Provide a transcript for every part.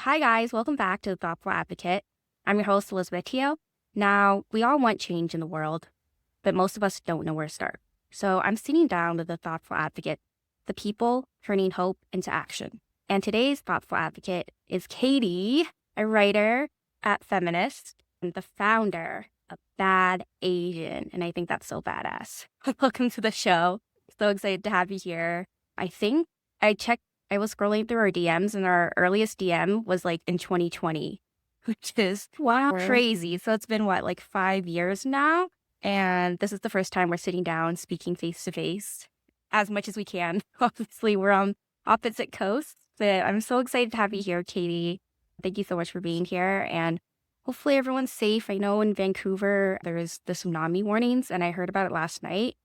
Hi guys, welcome back to The Thoughtful Advocate. I'm your host, Elizabeth Teo. Now, we all want change in the world, but most of us don't know where to start. So I'm sitting down with the Thoughtful Advocate, the people turning hope into action. And today's Thoughtful Advocate is Katie, a writer at Feminist and the founder of Bad Asian. And I think that's so badass. Welcome to the show. So excited to have you here. I was scrolling through our DMs and our earliest DM was like in 2020, which is crazy. So it's been 5 years now. And this is the first time we're sitting down speaking face to face as much as we can. Obviously, we're on opposite coasts, but I'm so excited to have you here, Katie. Thank you so much for being here. And hopefully everyone's safe. I know in Vancouver, there is the tsunami warnings, and I heard about it last night.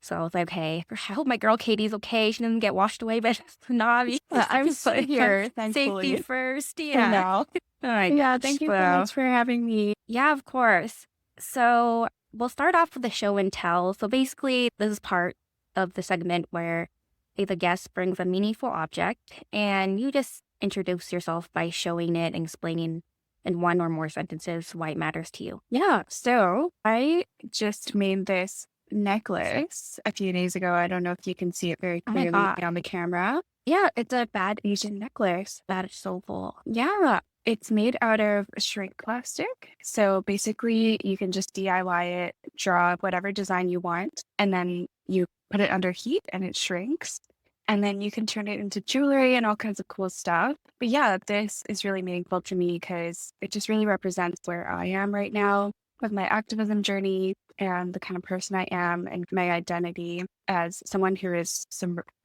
So I was like, hey, I hope my girl Katie's okay. She doesn't get washed away by the tsunami. I'm still here, thankfully. Safety first, For yeah. now. Yeah, Thank you so much for having me. Yeah, of course. So we'll start off with the show and tell. So basically, this is part of the segment where the guest brings a meaningful object, and you just introduce yourself by showing it and explaining in one or more sentences why it matters to you. Yeah, so I just made this necklace a few days ago. I don't know if you can see it very Oh my clearly God. on the camera. Yeah, it's a Bad Asian necklace. That is so cool. Yeah, it's made out of shrink plastic. So basically, you can just DIY it, draw whatever design you want, and then you put it under heat and it shrinks. And then you can turn it into jewelry and all kinds of cool stuff. But yeah, this is really meaningful to me because it just really represents where I am right now with my activism journey and the kind of person I am and my identity as someone who is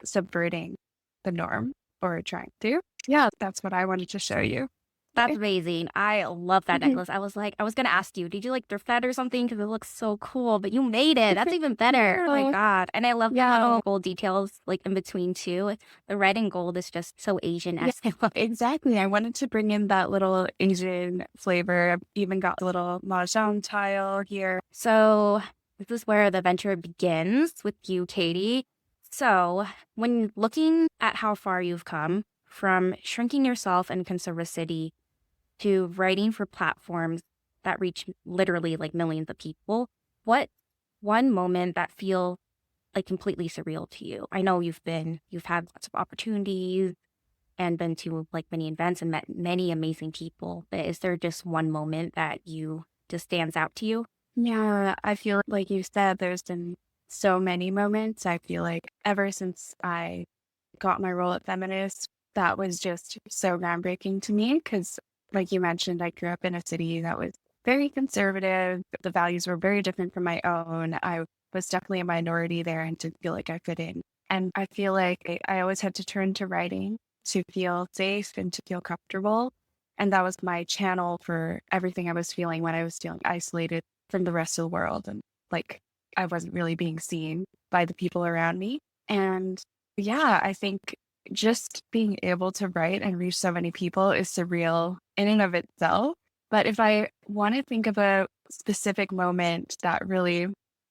subverting the norm or trying to. Yeah, that's what I wanted to show you. That's amazing. I love that Mhm. necklace. I was going to ask you, did you thrift that or something? Because it looks so cool, but you made it. That's even better. Oh my God. And I love the little gold details in between too. The red and gold is just so Asian-esque. Yeah, exactly. I wanted to bring in that little Asian flavor. I've even got a little mahjong tile here. So this is where the venture begins with you, Katie. So when looking at how far you've come from shrinking yourself in conservative city to writing for platforms that reach literally millions of people, what one moment that feel completely surreal to you? I know you've had lots of opportunities and been to many events and met many amazing people, but is there just one moment that you just stands out to you? Yeah, I feel like you said, there's been so many moments. I feel like ever since I got my role at Feminist, that was just so groundbreaking to me because, like you mentioned, I grew up in a city that was very conservative. The values were very different from my own. I was definitely a minority there and didn't feel like I fit in. And I feel like I always had to turn to writing to feel safe and to feel comfortable. And that was my channel for everything I was feeling when I was feeling isolated from the rest of the world. And I wasn't really being seen by the people around me. And yeah, I think just being able to write and reach so many people is surreal in and of itself. But if I want to think of a specific moment that really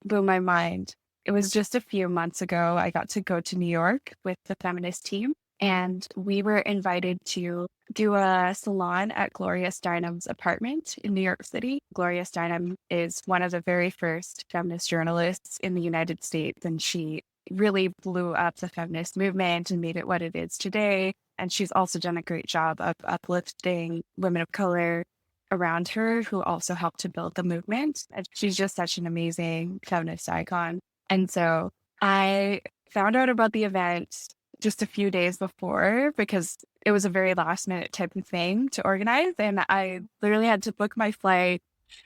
blew my mind, it was just a few months ago. I got to go to New York with the Feminist team, and we were invited to do a salon at Gloria Steinem's apartment in New York City. Gloria Steinem is one of the very first feminist journalists in the United States, and she really blew up the feminist movement and made it what it is today. And she's also done a great job of uplifting women of color around her who also helped to build the movement. And she's just such an amazing feminist icon. And so I found out about the event just a few days before because it was a very last minute type of thing to organize. And I literally had to book my flight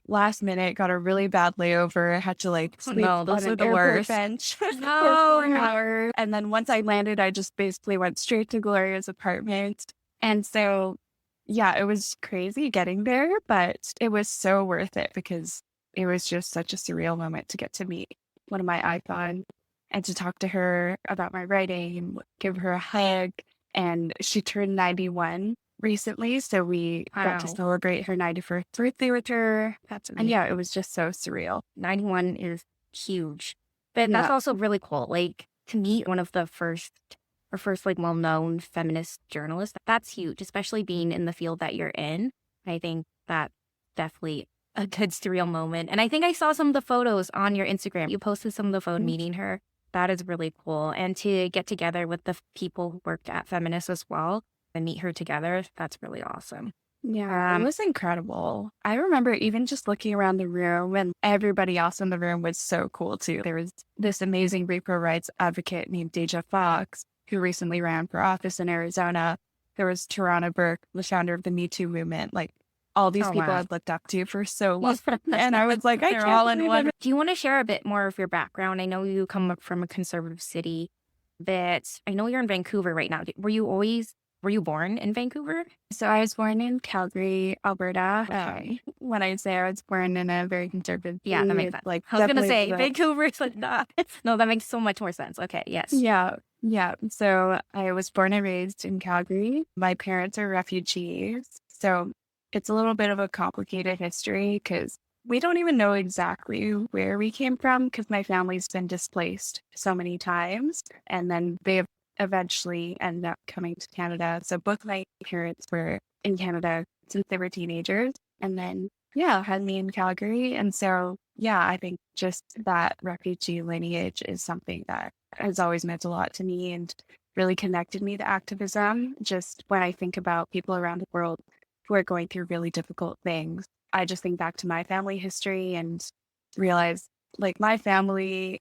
last minute, got a really bad layover, had to sleep those on are an the airport worst. bench for No. 4 hours. And then once I landed, I just basically went straight to Gloria's apartment. And so, yeah, it was crazy getting there, but it was so worth it because it was just such a surreal moment to get to meet one of my icons and to talk to her about my writing and give her a hug. And she turned 91 recently, so we got to Wow. celebrate her 91st birthday with her. That's And amazing. yeah, it was just so surreal. 91 is huge. But that's Yeah. also really cool. To meet one of the first or first like well-known feminist journalist. That's huge, especially being in the field that you're in. I think that definitely a good surreal moment. And I think I saw some of the photos on your Instagram. You posted some of the photos meeting her. That is really cool. And to get together with the people who worked at Feminist as well and meet her together, that's really awesome. Yeah, it was incredible. I remember even just looking around the room, and everybody else in the room was so cool too. There was this amazing repro rights advocate named Deja Fox, who recently ran for office in Arizona. There was Tarana Burke, the founder of the Me Too movement. Like all these people I'd looked up to for so long. And I was like, they're all in one. Do you want to share a bit more of your background? I know you come up from a conservative city, but I know you're in Vancouver right now. Were you born in Vancouver? So I was born in Calgary, Alberta. Okay. When I say I was born in a very conservative Yeah, that makes sense. Like, I was going to say Vancouver is like that. No, that makes so much more sense. Okay, yes. Yeah. Yeah. So I was born and raised in Calgary. My parents are refugees. So it's a little bit of a complicated history because we don't even know exactly where we came from because my family's been displaced so many times. And then they've eventually ended up coming to Canada. So both my parents were in Canada since they were teenagers. And then, had me in Calgary. And so, I think just that refugee lineage is something that has always meant a lot to me and really connected me to activism. Just when I think about people around the world who are going through really difficult things, I just think back to my family history and realize like my family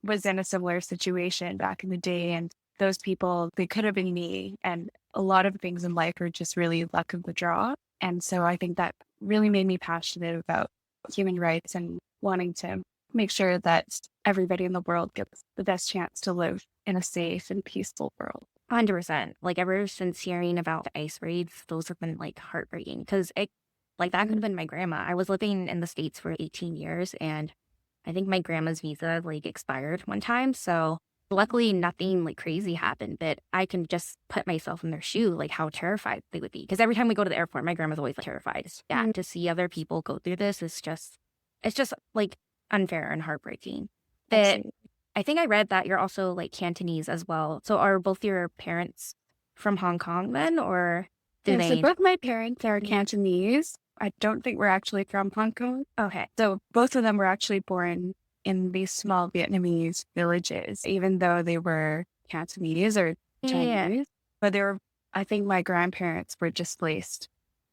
was in a similar situation back in the day. And those people, they could have been me. And a lot of things in life are just really luck of the draw. And so I think that really made me passionate about human rights and wanting to make sure that everybody in the world gets the best chance to live in a safe and peaceful world. 100%. Like ever since hearing about the ice raids, those have been like heartbreaking because that could have been my grandma. I was living in the States for 18 years and I think my grandma's visa like expired one time. So luckily nothing like crazy happened, but I can just put myself in their shoe, like how terrified they would be. Because every time we go to the airport, my grandma's always like, terrified. Yeah, to see other people go through this is it's just like unfair and heartbreaking. But I think I read that you're also like Cantonese as well. So are both your parents from Hong Kong then, or do they? So both my parents are Cantonese. I don't think we're actually from Hong Kong. Okay. So both of them were actually born in these small Vietnamese villages, even though they were Cantonese or Chinese. But I think my grandparents were displaced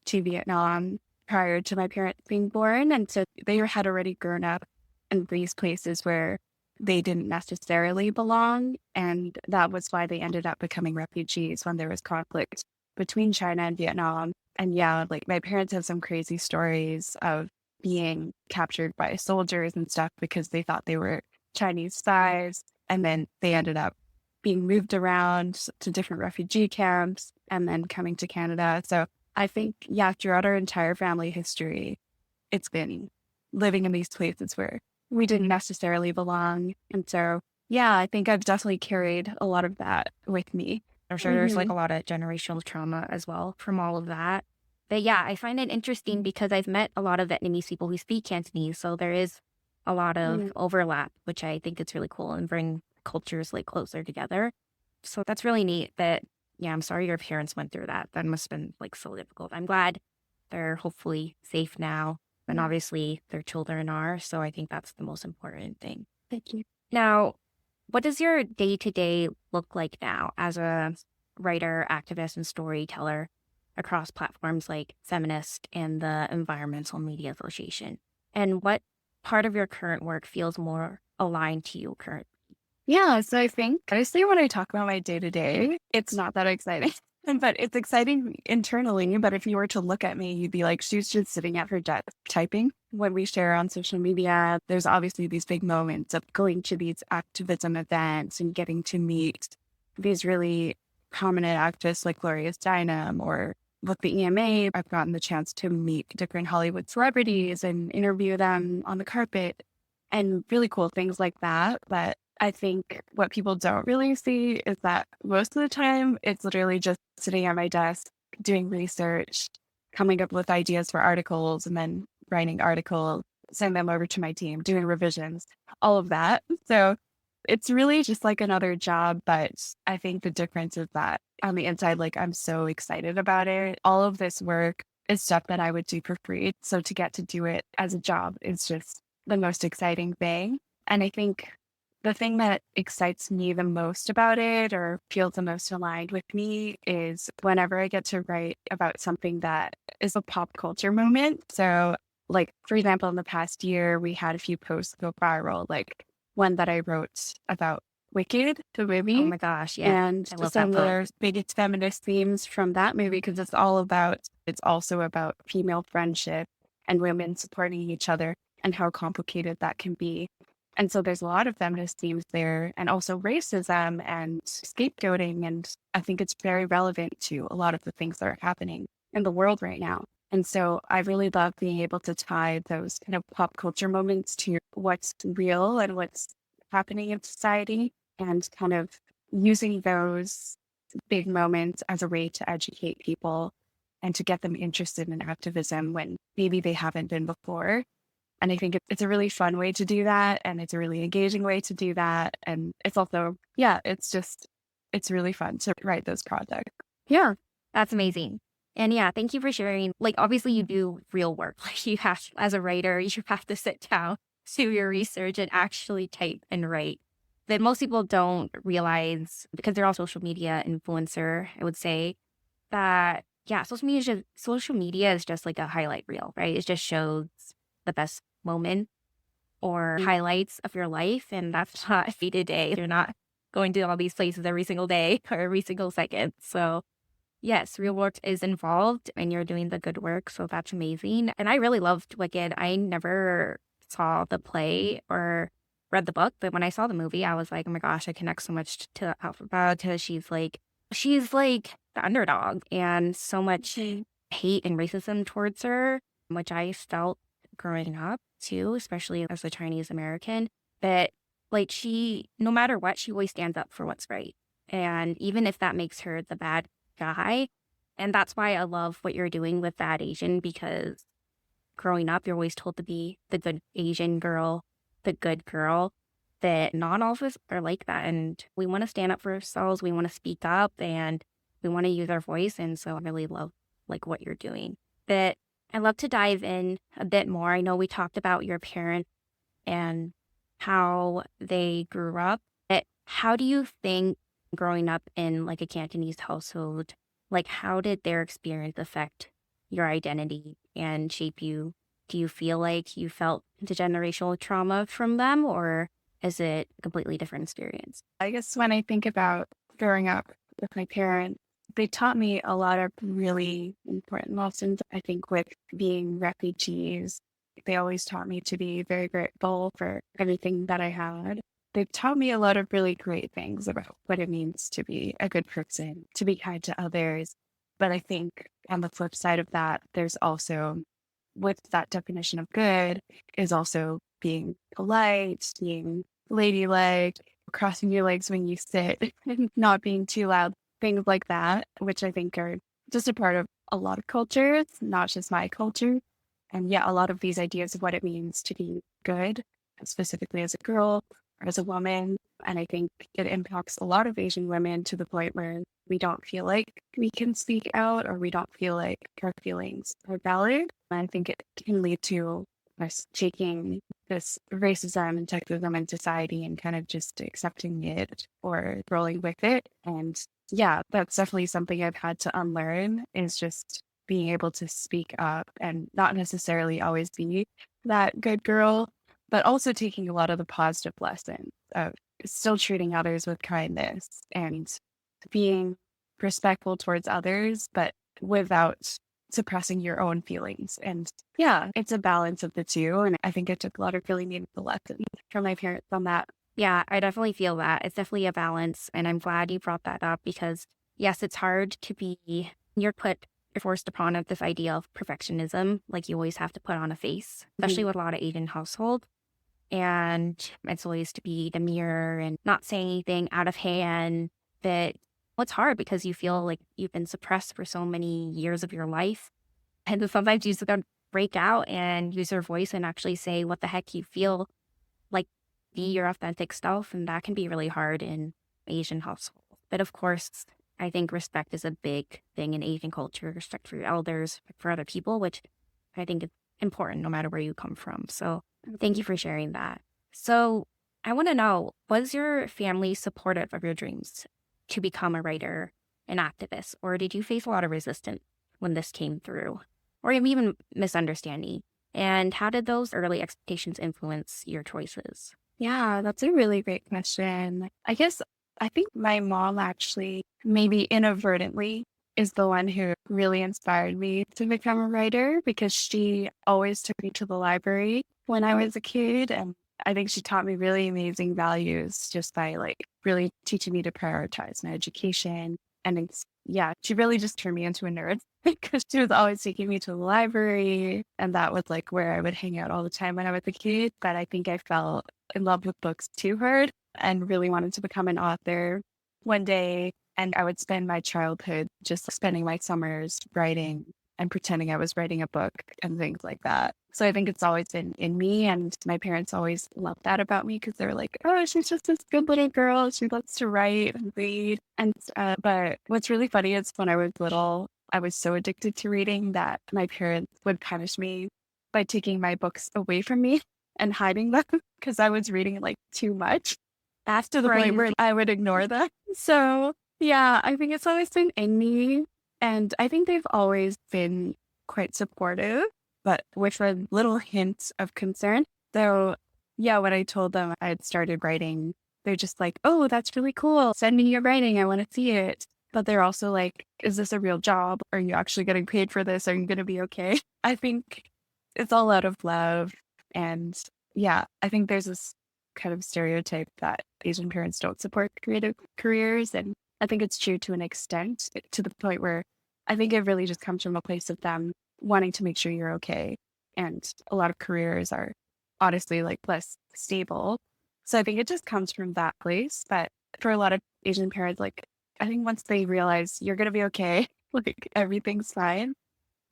to Vietnam prior to my parents being born. And so they had already grown up in these places where they didn't necessarily belong. And that was why they ended up becoming refugees when there was conflict between China and Vietnam. And like my parents have some crazy stories of being captured by soldiers and stuff because they thought they were Chinese spies. And then they ended up being moved around to different refugee camps and then coming to Canada. So I think, throughout our entire family history, it's been living in these places where we didn't necessarily belong. And so, I think I've definitely carried a lot of that with me. I'm sure there's like a lot of generational trauma as well from all of that. But I find it interesting because I've met a lot of Vietnamese people who speak Cantonese. So there is a lot of overlap, which I think is really cool and bring cultures like closer together. So that's really neat. But I'm sorry your parents went through that. That must have been like so difficult. I'm glad they're hopefully safe now. And obviously their children are. So I think that's the most important thing. Thank you. Now, what does your day-to-day look like now as a writer, activist, and storyteller across platforms like Feminist and the Environmental Media Association? And what part of your current work feels more aligned to you currently? Yeah, so I think, honestly, when I talk about my day-to-day, it's not that exciting. But it's exciting internally. But if you were to look at me, you'd be like, she's just sitting at her desk typing. When we share on social media, there's obviously these big moments of going to these activism events and getting to meet these really prominent activists like Gloria Steinem, or with the EMA, I've gotten the chance to meet different Hollywood celebrities and interview them on the carpet and really cool things like that. But I think what people don't really see is that most of the time it's literally just sitting at my desk, doing research, coming up with ideas for articles, and then writing articles, send them over to my team, doing revisions, all of that. So It's really just like another job, but I think the difference is that on the inside, like I'm so excited about it. All of this work is stuff that I would do for free. So to get to do it as a job is just the most exciting thing. And I think the thing that excites me the most about it or feels the most aligned with me is whenever I get to write about something that is a pop culture moment. So, like, for example, in the past year, we had a few posts go viral, like one that I wrote about Wicked, the Oh movie, my gosh, yeah. and I love some that of book. the biggest feminist themes from that movie, because it's also about female friendship and women supporting each other and how complicated that can be. And so there's a lot of feminist themes there and also racism and scapegoating. And I think it's very relevant to a lot of the things that are happening in the world right now. And so I really love being able to tie those kind of pop culture moments to what's real and what's happening in society and kind of using those big moments as a way to educate people and to get them interested in activism when maybe they haven't been before. And I think it's a really fun way to do that. And it's a really engaging way to do that. And it's also, yeah, it's really fun to write those projects. Yeah, that's amazing. And yeah, thank you for sharing. Like, obviously, you do real work. Like, you have, as a writer, you have to sit down, do your research, and actually type and write. That most people don't realize because they're all social media influencer, I would say that, yeah, social media is just like a highlight reel, right? It just shows the best moment or highlights of your life. And that's not day to day. You're not going to all these places every single day or every single second. So, yes, real work is involved and you're doing the good work. So that's amazing. And I really loved Wicked. I never saw the play or read the book, but when I saw the movie, I was like, oh my gosh, I connect so much to Alphaba because she's like the underdog and so much hate and racism towards her, which I felt growing up too, especially as a Chinese American. But like no matter what, she always stands up for what's right. And even if that makes her the bad guy. And that's why I love what you're doing with Bad Asian because growing up, you're always told to be the good Asian girl, the good girl, that not all of us are like that. And we want to stand up for ourselves. We want to speak up and we want to use our voice. And so I really love like what you're doing. But I'd love to dive in a bit more. I know we talked about your parents and how they grew up. But how do you think growing up in like a Cantonese household, like how did their experience affect your identity and shape you? Do you feel like you felt intergenerational trauma from them or is it a completely different experience? I guess when I think about growing up with my parents, they taught me a lot of really important lessons. I think with being refugees, they always taught me to be very grateful for everything that I had. They've taught me a lot of really great things about what it means to be a good person, to be kind to others. But I think on the flip side of that, there's also, with that definition of good, is also being polite, being ladylike, crossing your legs when you sit, and not being too loud, things like that, which I think are just a part of a lot of cultures, not just my culture. And yeah, a lot of these ideas of what it means to be good, specifically as a girl or as a woman. And I think it impacts a lot of Asian women to the point where we don't feel like we can speak out or we don't feel like our feelings are valid. And I think it can lead to us taking this racism and sexism in society and kind of just accepting it or rolling with it. And yeah, that's definitely something I've had to unlearn is just being able to speak up and not necessarily always be that good girl, but also taking a lot of the positive lessons of still treating others with kindness and being respectful towards others, but without suppressing your own feelings. And yeah, it's a balance of the two. And I think I took a lot of really meaningful lessons from my parents on that. Yeah, I definitely feel that. It's definitely a balance. And I'm glad you brought that up because, yes, it's hard to be, you're forced upon this idea of perfectionism. Like you always have to put on a face, especially with a lot of Asian households. And it's always to be demure and not say anything out of hand. But it's hard because you feel like you've been suppressed for so many years of your life. And then sometimes you just gotta break out and use your voice and actually say what the heck you feel like be your authentic self, and that can be really hard in Asian households. But of course, I think respect is a big thing in Asian culture, respect for your elders, for other people, which I think is important no matter where you come from. So thank you for sharing that. So I want to know, was your family supportive of your dreams to become a writer, an activist, or did you face a lot of resistance when this came through, or even misunderstanding? And how did those early expectations influence your choices? Yeah, that's a really great question. I think my mom actually, maybe inadvertently, is the one who really inspired me to become a writer because she always took me to the library when I was a kid. And I think she taught me really amazing values just by like really teaching me to prioritize my education. And yeah, she really just turned me into a nerd because she was always taking me to the library. And that was like where I would hang out all the time when I was a kid. But I think I fell in love with books too hard and really wanted to become an author one day. And I would spend my childhood just spending my summers writing and pretending I was writing a book and things like that. So I think it's always been in me. And my parents always loved that about me because they're like, oh, she's just this good little girl. She loves to write and read. And, but what's really funny is when I was little, I was so addicted to reading that my parents would punish me by taking my books away from me and hiding them because I was reading like too much. That's To the point where I would ignore them. So yeah, I think it's always been in me. And I think they've always been quite supportive, but with a little hint of concern. So yeah, when I told them I had started writing, they're just like, oh, that's really cool. Send me your writing. I want to see it. But they're also like, is this a real job? Are you actually getting paid for this? Are you going to be okay? I think it's all out of love. And yeah, I think there's this kind of stereotype that Asian parents don't support creative careers. And I think it's true to an extent, to the point where I think it really just comes from a place of them wanting to make sure you're okay. And a lot of careers are honestly like less stable. So I think it just comes from that place. But for a lot of Asian parents, like I think once they realize you're going to be okay, like everything's fine,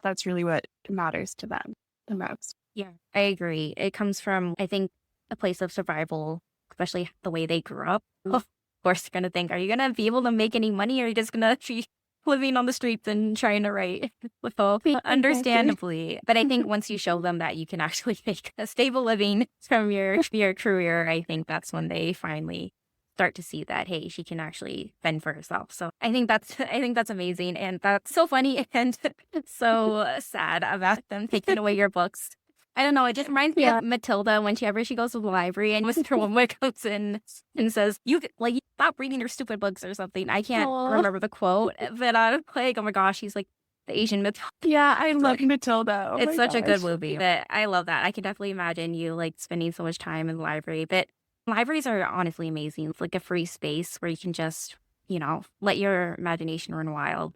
that's really what matters to them the most. Yeah, I agree. It comes from, I think, a place of survival, especially the way they grew up. Of course, they're going to think, are you going to be able to make any money, or are you just going to be living on the streets and trying to write? So, understandably. But I think once you show them that you can actually make a stable living from your career, I think that's when they finally start to see that, hey, she can actually fend for herself. So I think that's amazing. And that's so funny and so sad about them taking away your books. I don't know. It just reminds me of Matilda whenever she goes to the library and Mr. Woodward comes in and says, "You stop reading your stupid books" or something. I can't remember the quote, but I'm like, oh my gosh, he's like the Asian Matilda. Yeah, I love Matilda. Oh It's such a good gosh. movie, but I love that. I can definitely imagine you like spending so much time in the library. But libraries are honestly amazing. It's like a free space where you can just, let your imagination run wild.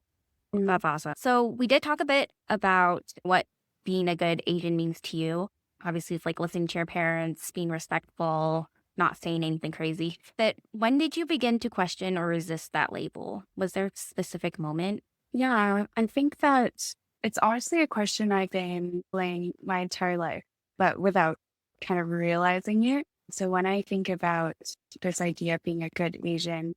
That's awesome. So we did talk a bit about what being a good Asian means to you. Obviously, it's like listening to your parents, being respectful, not saying anything crazy. But when did you begin to question or resist that label? Was there a specific moment? Yeah, I think that it's honestly a question I've been playing my entire life, but without kind of realizing it. So when I think about this idea of being a good Asian,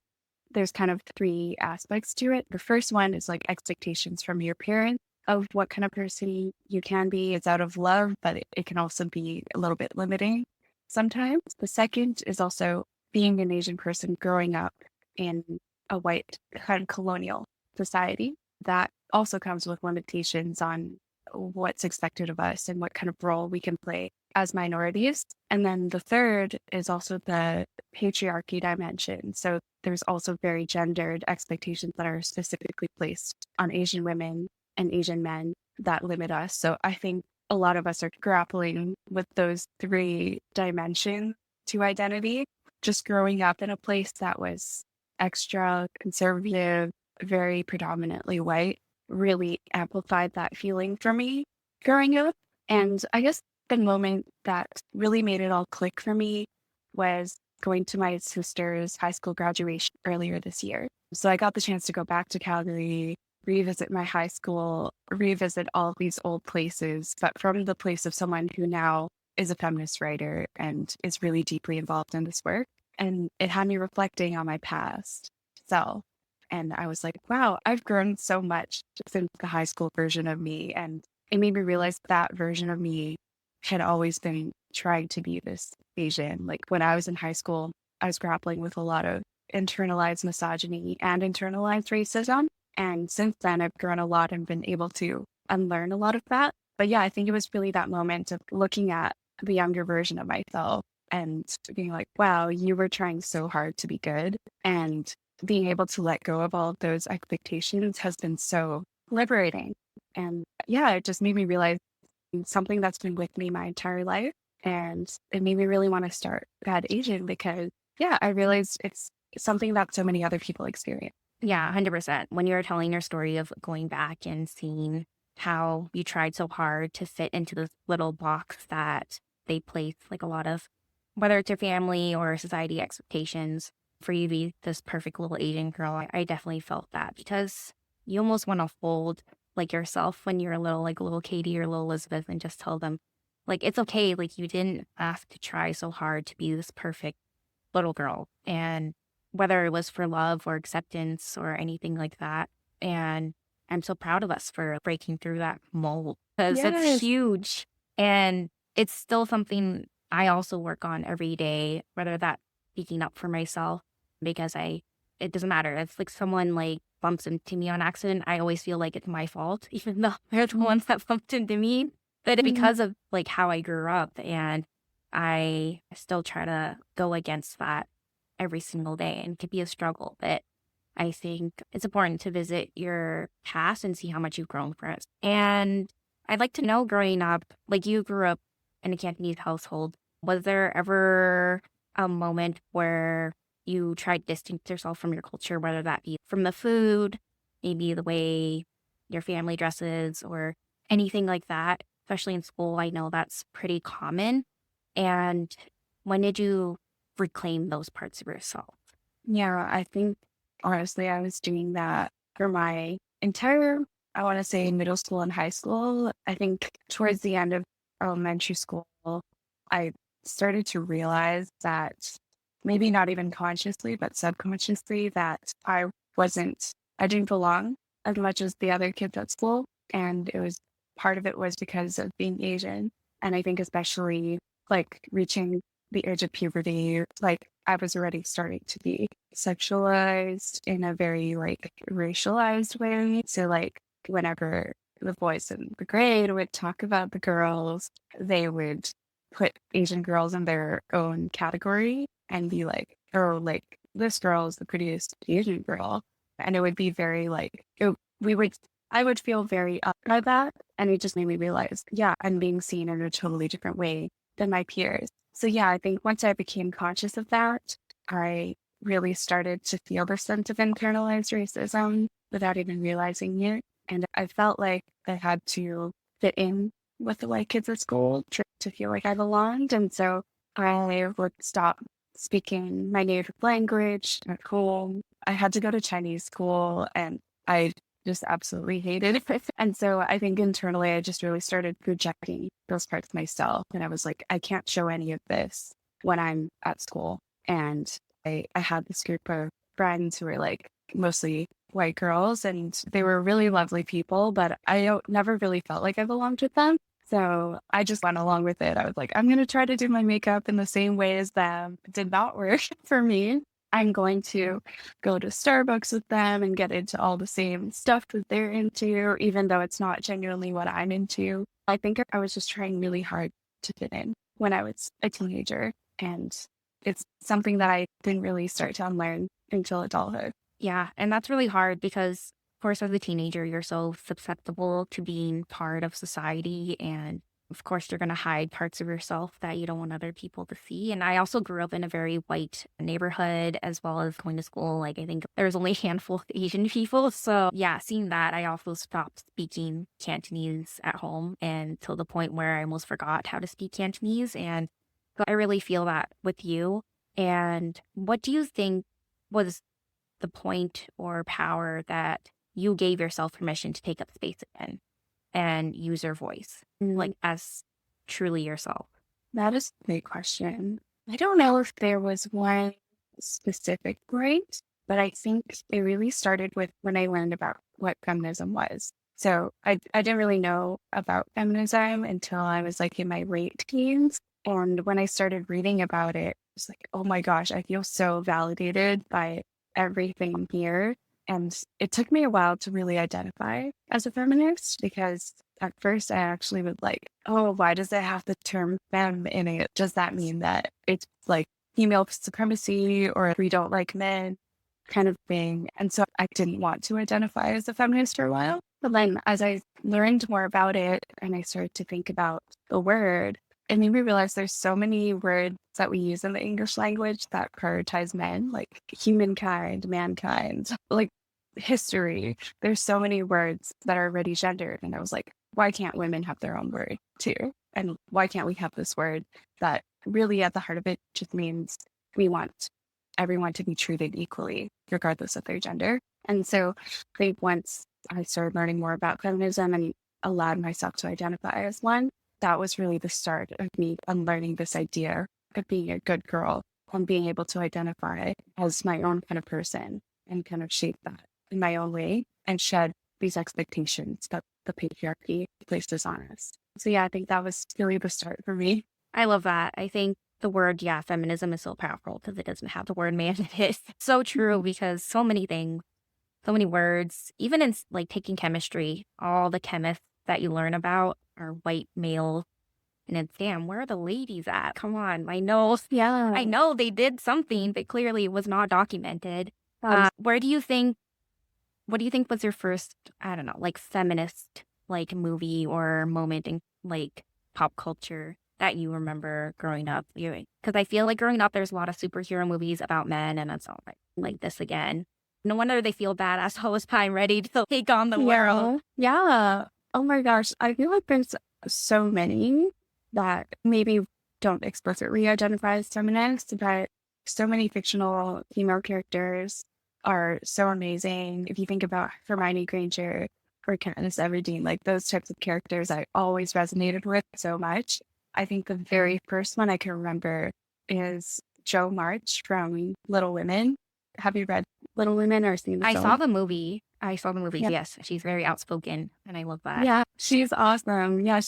there's kind of three aspects to it. The first one is like expectations from your parents of what kind of person you can be. It's out of love, but it can also be a little bit limiting sometimes. The second is also being an Asian person growing up in a white kind of colonial society. That also comes with limitations on what's expected of us and what kind of role we can play as minorities. And then the third is also the patriarchy dimension. So there's also very gendered expectations that are specifically placed on Asian women and Asian men that limit us. So I think a lot of us are grappling with those three dimensions to identity. Just growing up in a place that was extra conservative, very predominantly white, really amplified that feeling for me growing up. And I guess the moment that really made it all click for me was going to my sister's high school graduation earlier this year. So I got the chance to go back to Calgary, revisit my high school, revisit all of these old places, but from the place of someone who now is a feminist writer and is really deeply involved in this work. And it had me reflecting on my past self. And I was like, wow, I've grown so much since the high school version of me. And it made me realize that version of me had always been trying to be this Asian. Like when I was in high school, I was grappling with a lot of internalized misogyny and internalized racism. And since then, I've grown a lot and been able to unlearn a lot of that. But yeah, I think it was really that moment of looking at the younger version of myself and being like, wow, you were trying so hard to be good. And being able to let go of all of those expectations has been so liberating. And yeah, it just made me realize something that's been with me my entire life. And it made me really want to start Bad Asian because, yeah, I realized it's something that so many other people experience. Yeah, 100%. When you're telling your story of going back and seeing how you tried so hard to fit into this little box that they place, like a lot of, whether it's your family or society expectations, for you to be this perfect little Asian girl, I definitely felt that because you almost want to hold like yourself when you're a little, like little Katie or little Elizabeth and just tell them, like, it's okay. Like, you didn't have to try so hard to be this perfect little girl. And whether it was for love or acceptance or anything like that. And I'm so proud of us for breaking through that mold because it's Yes. huge. And it's still something I also work on every day, whether that's speaking up for myself because it doesn't matter. If like someone like bumps into me on accident, I always feel like it's my fault, even though they're the ones that bumped into me. But it's because of like how I grew up, and I still try to go against that every single day, and it could be a struggle. But I think it's important to visit your past and see how much you've grown from it. And I'd like to know, growing up, like you grew up in a Cantonese household, was there ever a moment where you tried to distance yourself from your culture, whether that be from the food, maybe the way your family dresses, or anything like that? Especially in school, I know that's pretty common. And when did you reclaim those parts of yourself? Yeah, I think honestly, I was doing that for my entire, I want to say middle school and high school. I think towards the end of elementary school, I started to realize that maybe not even consciously, but subconsciously, that I didn't belong as much as the other kids at school. And part of it was because of being Asian. And I think especially like reaching the age of puberty, like I was already starting to be sexualized in a very like racialized way. So like whenever the boys in the grade would talk about the girls, they would put Asian girls in their own category and be like, oh, like this girl is the prettiest Asian girl. And it would be very like, I would feel very up by that. And it just made me realize, yeah, I'm being seen in a totally different way than my peers. So yeah, I think once I became conscious of that, I really started to feel the sense of internalized racism without even realizing it. And I felt like I had to fit in with the white kids at school to feel like I belonged. And so I would stop speaking my native language at home. I had to go to Chinese school and I just absolutely hated it. And so I think internally, I just really started rejecting those parts myself. And I was like, I can't show any of this when I'm at school. And I had this group of friends who were like mostly white girls and they were really lovely people, but never really felt like I belonged with them. So I just went along with it. I was like, I'm going to try to do my makeup in the same way as them. It did not work for me. I'm going to go to Starbucks with them and get into all the same stuff that they're into, even though it's not genuinely what I'm into. I think I was just trying really hard to fit in when I was a teenager. And it's something that I didn't really start to unlearn until adulthood. Yeah, and that's really hard because, of course, as a teenager, you're so susceptible to being part of society. And of course, you're going to hide parts of yourself that you don't want other people to see. And I also grew up in a very white neighborhood as well as going to school. Like, I think there was only a handful of Asian people. So, yeah, seeing that, I also stopped speaking Cantonese at home and till the point where I almost forgot how to speak Cantonese. And so I really feel that with you. And what do you think was the point or power that you gave yourself permission to take up space again and use your voice, like as truly yourself? That is a great question. I don't know if there was one specific point, but I think it really started with when I learned about what feminism was. So I didn't really know about feminism until I was like in my late teens. And when I started reading about it, it's like, oh my gosh, I feel so validated by everything here. And it took me a while to really identify as a feminist because at first I actually was like, oh, why does it have the term femme in it? Does that mean that it's like female supremacy or we don't like men kind of thing? And so I didn't want to identify as a feminist for a while. But then as I learned more about it and I started to think about the word, it made me realize there's so many words that we use in the English language that prioritize men, like humankind, mankind, like history. There's so many words that are already gendered. And I was like, why can't women have their own word too? And why can't we have this word that really at the heart of it just means we want everyone to be treated equally, regardless of their gender? And so I think once I started learning more about feminism and allowed myself to identify as one, that was really the start of me unlearning this idea of being a good girl and being able to identify as my own kind of person and kind of shape that in my own way and shed these expectations that the patriarchy places on us. So yeah, I think that was really the start for me. I love that. I think the word, yeah, feminism is so powerful because it doesn't have the word man in it. So true because so many things, so many words, even in like taking chemistry, all the chemists that you learn about are white males. And it's, damn, where are the ladies at? Come on. I Yeah. know they did something, but clearly it was not documented. Where do you think, what do you think was your first, I don't know, like feminist, like movie or moment in like pop culture that you remember growing up? Because I feel like growing up, there's a lot of superhero movies about men, and it's all like this again. No wonder they feel badass all this time, ready to take on the world. Yeah. Oh my gosh. I feel like there's so many that maybe don't explicitly identify as feminist, but so many fictional female characters are so amazing. If you think about Hermione Granger or Katniss Everdeen, like those types of characters I always resonated with so much. I think the very first one I can remember is Jo March from Little Women. Have you read Little Women or seen the I film? saw the movie. I saw the movie. Yeah. Yes, she's very outspoken, and I love that. Yeah, she's awesome. Yeah,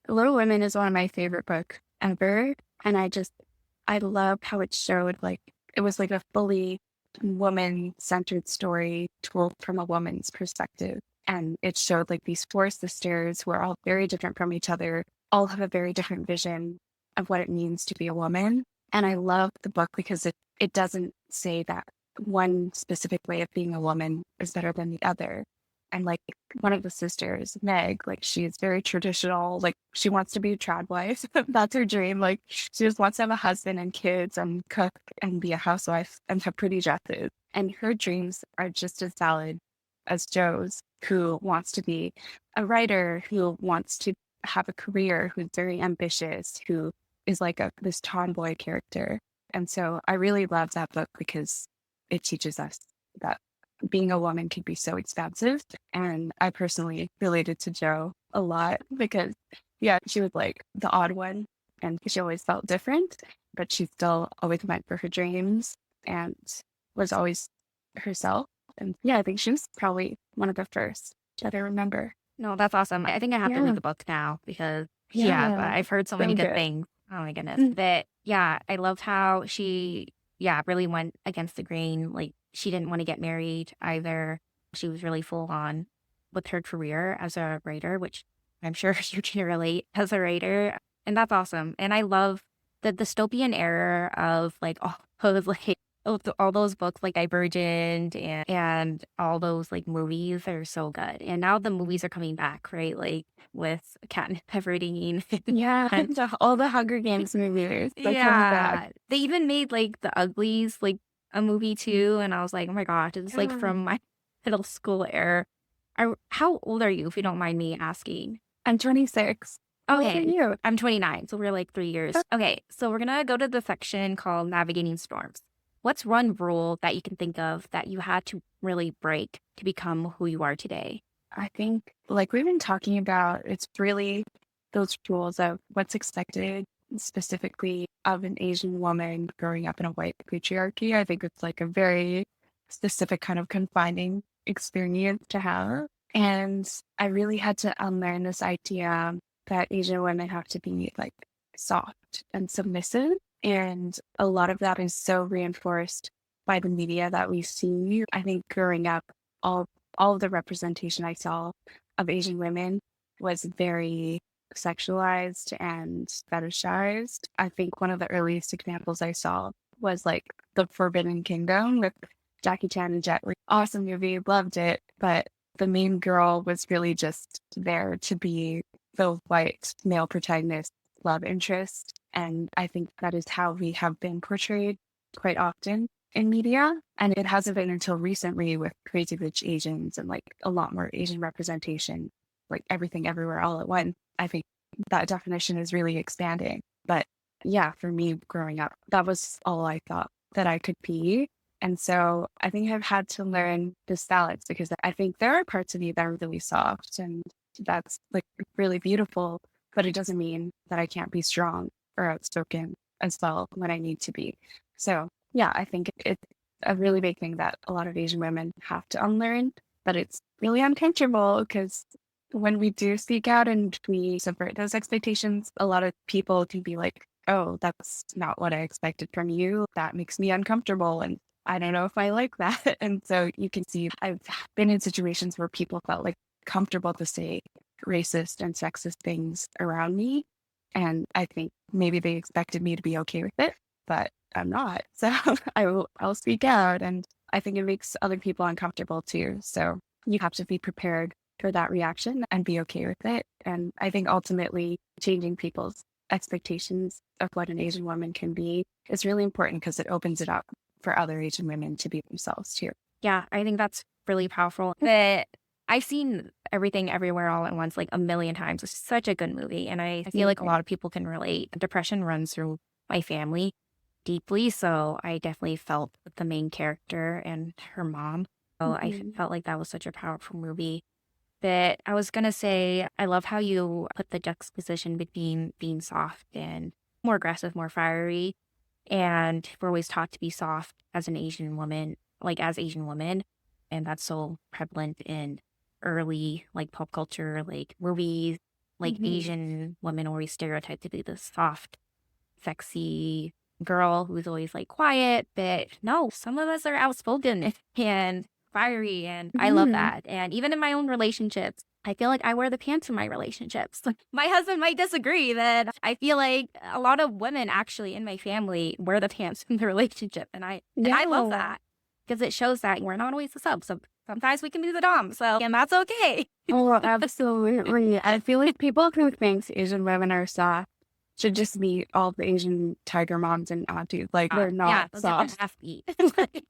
Little Women is one of my favorite books ever. And I love how it showed like, it was like a fully woman centered story told from a woman's perspective. And it showed like these four sisters who are all very different from each other, all have a very different vision of what it means to be a woman. And I love the book because it doesn't say that one specific way of being a woman is better than the other. And like one of the sisters, Meg, like she's very traditional, like she wants to be a trad wife. That's her dream. Like she just wants to have a husband and kids and cook and be a housewife and have pretty dresses. And her dreams are just as valid as Joe's, who wants to be a writer, who wants to have a career, who's very ambitious, who is like this tomboy character. And so I really love that book because it teaches us that being a woman can be so expansive. And I personally related to Jo a lot because, yeah, she was like the odd one and she always felt different, but she still always went for her dreams and was always herself. And yeah, I think she was probably one of the first that I remember. No, that's awesome. I think I have to read the book now because, yeah, I've heard so many good things. Oh my goodness. But yeah, I loved how she, really went against the grain. Like she didn't want to get married either. She was really full on with her career as a writer, which I'm sure you can relate as a writer. And that's awesome. And I love the dystopian era of like all those like all those books like Divergent and all those like movies are so good. And now the movies are coming back, right? Like with Katniss Everdeen. Yeah, all the Hunger Games movies. Yeah. They even made like The Uglies like a movie too. And I was like, oh my gosh, it's like from my middle school era. How old are you, if you don't mind me asking? I'm 26. Okay. You? I'm 29. So we're like 3 years. Okay. So we're going to go to the section called Navigating Storms. What's one rule that you can think of that you had to really break to become who you are today? I think, like we've been talking about, it's really those rules of what's expected specifically of an Asian woman growing up in a white patriarchy. I think it's like a very specific kind of confining experience to have. And I really had to unlearn this idea that Asian women have to be like soft and submissive. And a lot of that is so reinforced by the media that we see. I think growing up, all of the representation I saw of Asian women was very sexualized and fetishized. I think one of the earliest examples I saw was like The Forbidden Kingdom with Jackie Chan and Jet Li. Awesome movie, loved it. But the main girl was really just there to be the white male protagonist love interest. And I think that is how we have been portrayed quite often in media. And it hasn't been until recently with Crazy Rich Asians and like a lot more Asian representation, like Everything Everywhere All at Once. I think that definition is really expanding. But yeah, for me growing up, that was all I thought that I could be. And so I think I've had to learn this balance because I think there are parts of me that are really soft and that's like really beautiful, but it doesn't mean that I can't be strong or outspoken as well when I need to be. So yeah, I think it's a really big thing that a lot of Asian women have to unlearn, but it's really uncomfortable because when we do speak out and we subvert those expectations, a lot of people can be like, oh, that's not what I expected from you. That makes me uncomfortable. And I don't know if I like that. And so you can see I've been in situations where people felt like comfortable to say racist and sexist things around me. And I think maybe they expected me to be okay with it, but I'm not. So I'll speak out. And I think it makes other people uncomfortable too. So you have to be prepared for that reaction and be okay with it. And I think ultimately changing people's expectations of what an Asian woman can be is really important because it opens it up for other Asian women to be themselves too. Yeah, I think that's really powerful. That I've seen Everything Everywhere All at Once like a million times. It's such a good movie. And I feel like a lot of people can relate. Depression runs through my family deeply. So I definitely felt with the main character and her mom. So I felt like that was such a powerful movie. But I was going to say, I love how you put the juxtaposition between being soft and more aggressive, more fiery. And we're always taught to be soft as an Asian woman, like as Asian women. And that's so prevalent in early like pop culture, like movies, like Asian women always stereotyped to be the soft, sexy girl who's always like quiet. But no, some of us are outspoken and fiery. And I love that. And even in my own relationships, I feel like I wear the pants in my relationships. My husband might disagree that I feel like a lot of women actually in my family wear the pants in the relationship. And I love that because it shows that we're not always the sub. So sometimes we can be the dom. So, and that's okay. Oh, absolutely. I feel like people who think Asian women are soft should just meet all the Asian tiger moms and aunties. Like they're not soft.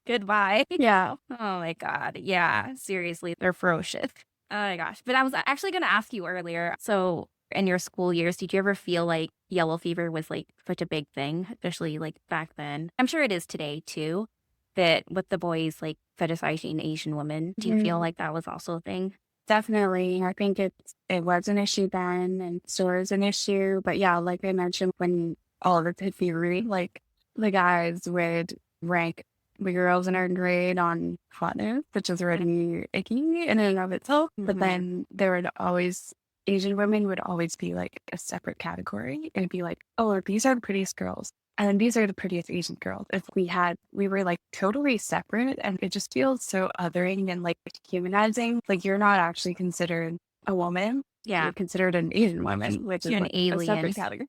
Goodbye. Yeah. Oh my God. Yeah. Seriously. They're ferocious. Oh my gosh. But I was actually going to ask you earlier. So in your school years, did you ever feel like yellow fever was like such a big thing, especially like back then? I'm sure it is today too. But with the boys like fetishizing Asian women, do you feel like that was also a thing? Definitely. I think it was an issue then and still is an issue. But yeah, like I mentioned, when all of it hit theory, like the guys would rank the girls in our grade on hotness, which is already icky in and of itself. But then there would always, Asian women would always be like a separate category. It'd be like, oh, these are the prettiest girls. And these are the prettiest Asian girls. If we were like totally separate and it just feels so othering and like humanizing. Like you're not actually considered a woman. Yeah. You're considered an Asian woman, which is an like alien. a separate category.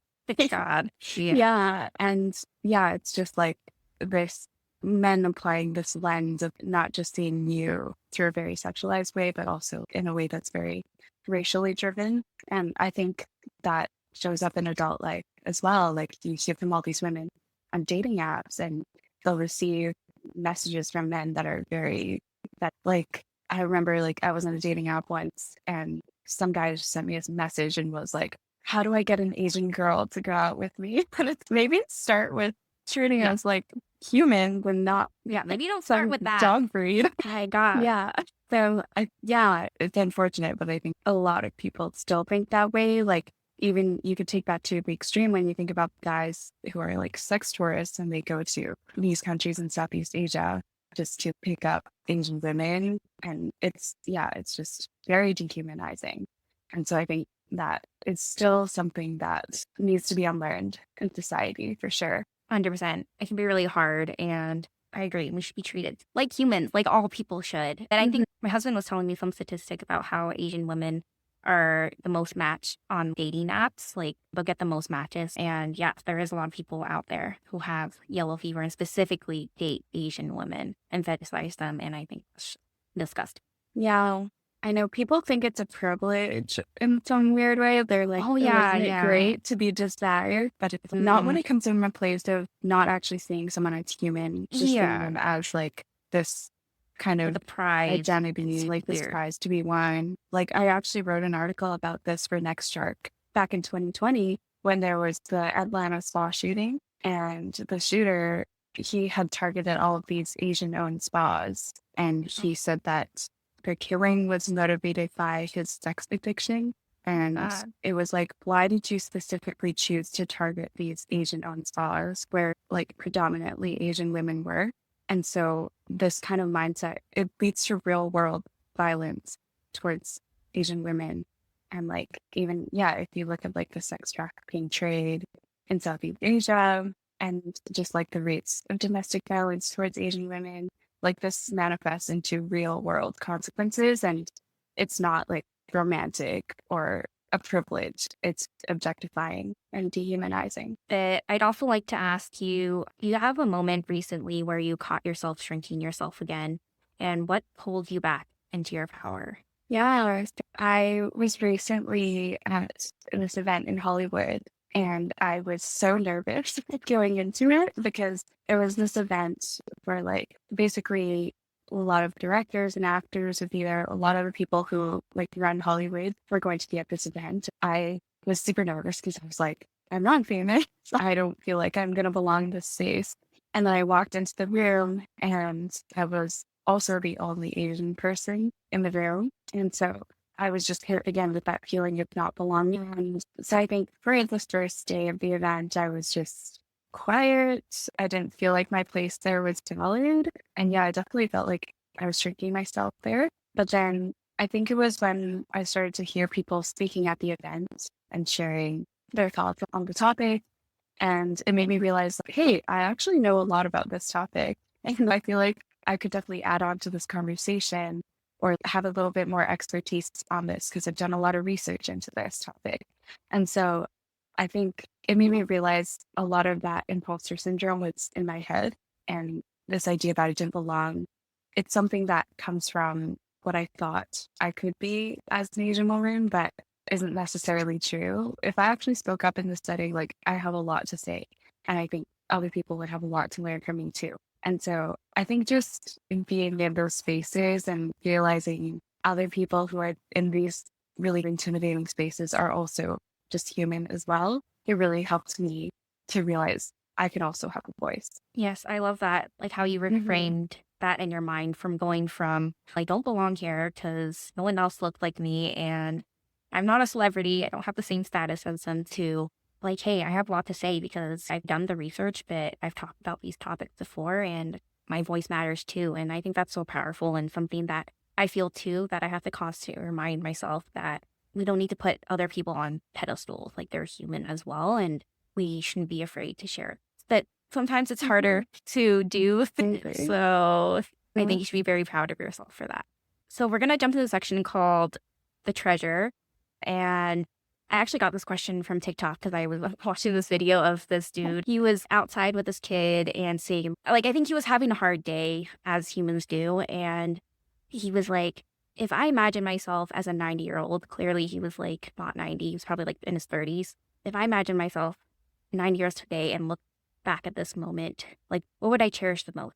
God. Yeah. And yeah, it's just like this men applying this lens of not just seeing you through a very sexualized way, but also in a way that's very racially driven. And I think that shows up in adult life as well. Like you see from all these women on dating apps and they'll receive messages from men that are like, I remember like I was on a dating app once and some guy just sent me a message and was like, how do I get an Asian girl to go out with me? And it's maybe start with treating us like human when not maybe don't start with that dog breed. My God. Yeah. So it's unfortunate, but I think a lot of people still think that way. Like even you could take that to the extreme when you think about guys who are like sex tourists and they go to these countries in Southeast Asia just to pick up Asian women. And it's just very dehumanizing. And so I think that it's still something that needs to be unlearned in society for sure. 100%. It can be really hard. And I agree. We should be treated like humans, like all people should. And I think my husband was telling me some statistic about how Asian women are the most matched on dating apps. Like, they'll get the most matches. And yeah, there is a lot of people out there who have yellow fever and specifically date Asian women and fetishize them. And I think it's disgusting. Yeah. I know people think it's a privilege in some weird way. They're like, Oh, isn't yeah, it yeah. great to be desired? But it's not when it comes from a place of not actually seeing someone as human, just seeing them as like this kind of The prize. identity, like this clear. prize to be won. Like, I actually wrote an article about this for Next Shark back in 2020 when there was the Atlanta spa shooting, and the shooter, he had targeted all of these Asian-owned spas, and he said that the killing was motivated by his sex addiction. And it was like, why did you specifically choose to target these Asian-owned spas where like predominantly Asian women were? And so this kind of mindset, it leads to real world violence towards Asian women. And like, even, if you look at like the sex trafficking trade in Southeast Asia and just like the rates of domestic violence towards Asian women, like this manifests into real world consequences. And it's not like romantic or a privilege. It's objectifying and dehumanizing. But I'd also like to ask you, you have a moment recently where you caught yourself shrinking yourself again, and what pulled you back into your power? Yeah, I was recently at this event in Hollywood, and I was so nervous going into it because it was this event where like basically a lot of directors and actors would be there. A lot of the people who like run Hollywood were going to be at this event. I was super nervous because I was like, I'm not famous. I don't feel like I'm going to belong in this space. And then I walked into the room, and I was also the only Asian person in the room. And so I was just hit again with that feeling of not belonging. And so I think for the first day of the event, I was just quiet. I didn't feel like my place there was valued. And I definitely felt like I was shrinking myself there. But then I think it was when I started to hear people speaking at the event and sharing their thoughts on the topic. And it made me realize, like, hey, I actually know a lot about this topic. And I feel like I could definitely add on to this conversation or have a little bit more expertise on this because I've done a lot of research into this topic. And so I think it made me realize a lot of that imposter syndrome was in my head, and this idea that I didn't belong. It's something that comes from what I thought I could be as an Asian woman, but isn't necessarily true. If I actually spoke up in this setting, like I have a lot to say, and I think other people would have a lot to learn from me too. And so I think just in being in those spaces and realizing other people who are in these really intimidating spaces are also just human as well, it really helped me to realize I can also have a voice. Yes, I love that. Like how you reframed that in your mind from going from, I don't belong here because no one else looked like me and I'm not a celebrity. I don't have the same status as them, to like, hey, I have a lot to say because I've done the research, but I've talked about these topics before and my voice matters too. And I think that's so powerful and something that I feel too that I have to constantly remind myself that we don't need to put other people on pedestals. Like, they're human as well, and we shouldn't be afraid to share it. But sometimes it's harder to do. So I think you should be very proud of yourself for that. So we're going to jump to the section called The Treasure. And I actually got this question from TikTok because I was watching this video of this dude. He was outside with this kid and saying, like, I think he was having a hard day, as humans do. And he was like, if I imagine myself as a 90-year-old, clearly he was like not 90, he was probably like in his 30s. If I imagine myself 90 years today and look back at this moment, like, what would I cherish the most?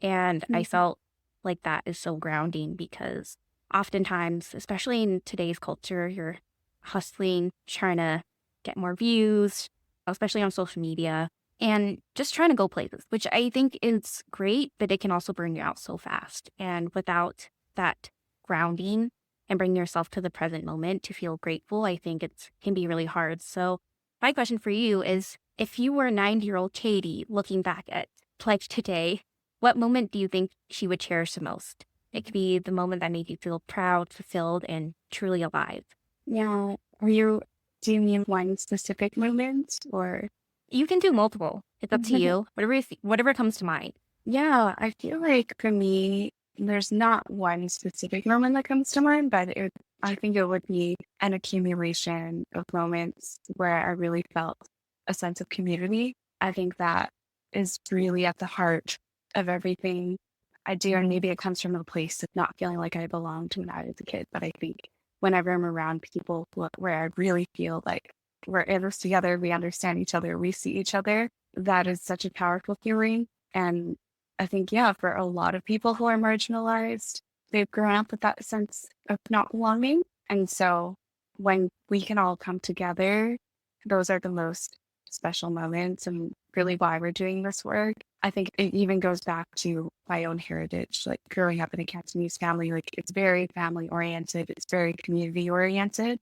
And I felt like that is so grounding because oftentimes, especially in today's culture, you're hustling, trying to get more views, especially on social media, and just trying to go places, which I think is great, but it can also burn you out so fast. And without that grounding, and bring yourself to the present moment to feel grateful, I think it can be really hard. So my question for you is, if you were 90-year-old Katie looking back at Pledge today, what moment do you think she would cherish the most? It could be the moment that made you feel proud, fulfilled, and truly alive. Yeah. Do you mean one specific moment or? You can do multiple. It's up to you. Whatever comes to mind. Yeah, I feel like for me, there's not one specific moment that comes to mind, but I think it would be an accumulation of moments where I really felt a sense of community. I think that is really at the heart of everything I do. And maybe it comes from a place of not feeling like I belonged when I was a kid. But I think whenever I'm around people where I really feel like we're in this together, we understand each other, we see each other, that is such a powerful feeling. And I think, yeah, for a lot of people who are marginalized, they've grown up with that sense of not belonging. And so when we can all come together, those are the most special moments and really why we're doing this work. I think it even goes back to my own heritage, like growing up in a Cantonese family, like it's very family oriented, it's very community oriented.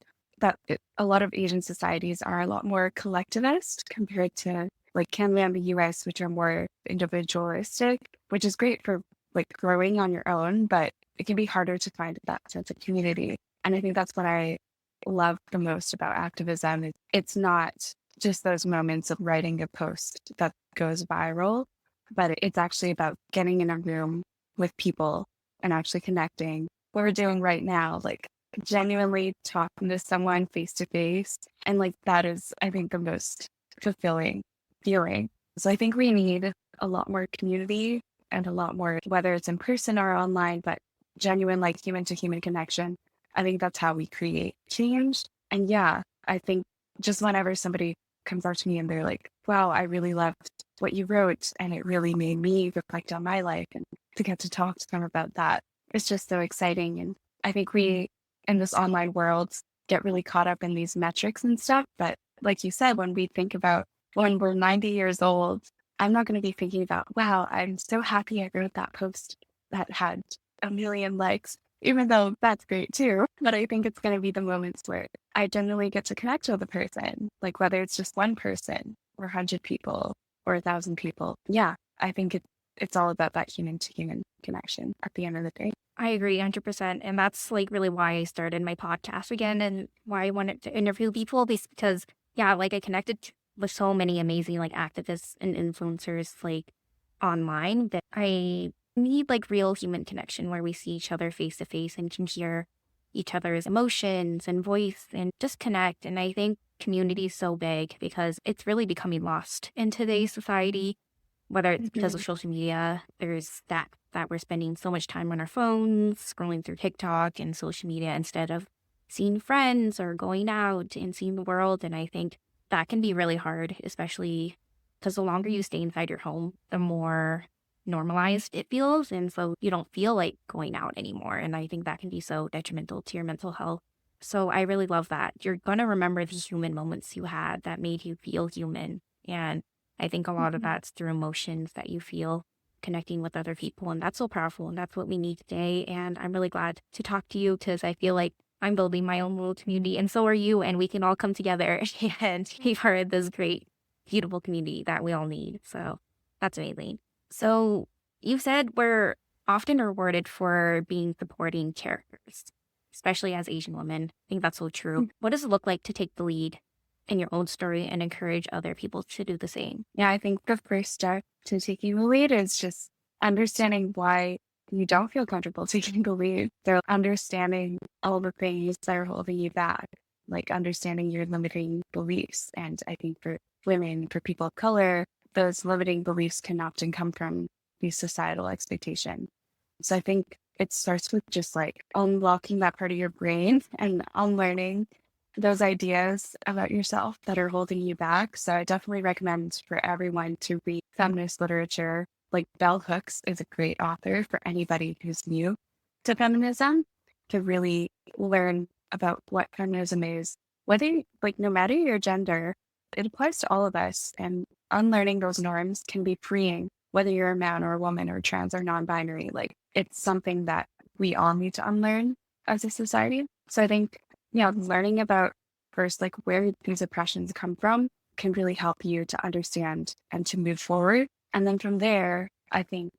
A lot of Asian societies are a lot more collectivist compared to like Canada and the US, which are more individualistic, which is great for like growing on your own, but it can be harder to find that sense of community. And I think that's what I love the most about activism. It's not just those moments of writing a post that goes viral, but it's actually about getting in a room with people and actually connecting. What we're doing right now, like genuinely talking to someone face to face. And like that is, I think, the most fulfilling feeling. So I think we need a lot more community and a lot more, whether it's in person or online, but genuine, like human to human connection. I think that's how we create change. And yeah, I think just whenever somebody comes up to me and they're like, wow, I really loved what you wrote and it really made me reflect on my life, and to get to talk to them about that, it's just so exciting. And I think we, in this online world, get really caught up in these metrics and stuff. But like you said, when we think about when we're 90 years old, I'm not going to be thinking about, wow, I'm so happy I wrote that post that had 1 million likes, even though that's great too. But I think it's going to be the moments where I genuinely get to connect with a person, like whether it's just one person or 100 people or 1,000 people. Yeah, I think it's all about that human to human connection at the end of the day. I agree 100%. And that's like really why I started my podcast again and why I wanted to interview people, because yeah, like I connected with so many amazing like activists and influencers like online that I need like real human connection where we see each other face to face and can hear each other's emotions and voice and just connect. And I think community is so big because it's really becoming lost in today's society, whether it's because of social media. There's that we're spending so much time on our phones, scrolling through TikTok and social media instead of seeing friends or going out and seeing the world. And I think that can be really hard, especially because the longer you stay inside your home, the more normalized it feels. And so you don't feel like going out anymore. And I think that can be so detrimental to your mental health. So I really love that. You're going to remember the human moments you had that made you feel human. And I think a lot of that's through emotions that you feel connecting with other people. And that's so powerful. And that's what we need today. And I'm really glad to talk to you because I feel like I'm building my own little community and so are you. And we can all come together and be part of this great, beautiful community that we all need. So that's amazing. So you said we're often rewarded for being supporting characters, especially as Asian women. I think that's so true. What does it look like to take the lead in your own story and encourage other people to do the same? Yeah, I think the first step to taking the lead is just understanding why you don't feel comfortable taking the lead. So understanding all the things that are holding you back, like understanding your limiting beliefs. And I think for women, for people of color, those limiting beliefs can often come from these societal expectations. So I think it starts with just like unlocking that part of your brain and unlearning those ideas about yourself that are holding you back. So I definitely recommend for everyone to read feminist literature. Like Bell Hooks is a great author for anybody who's new to feminism, to really learn about what feminism is. Whether, like, no matter your gender, it applies to all of us. And unlearning those norms can be freeing, whether you're a man or a woman or trans or non-binary. Like, it's something that we all need to unlearn. as a society. So I think, learning about first, like where these oppressions come from can really help you to understand and to move forward. And then from there, I think,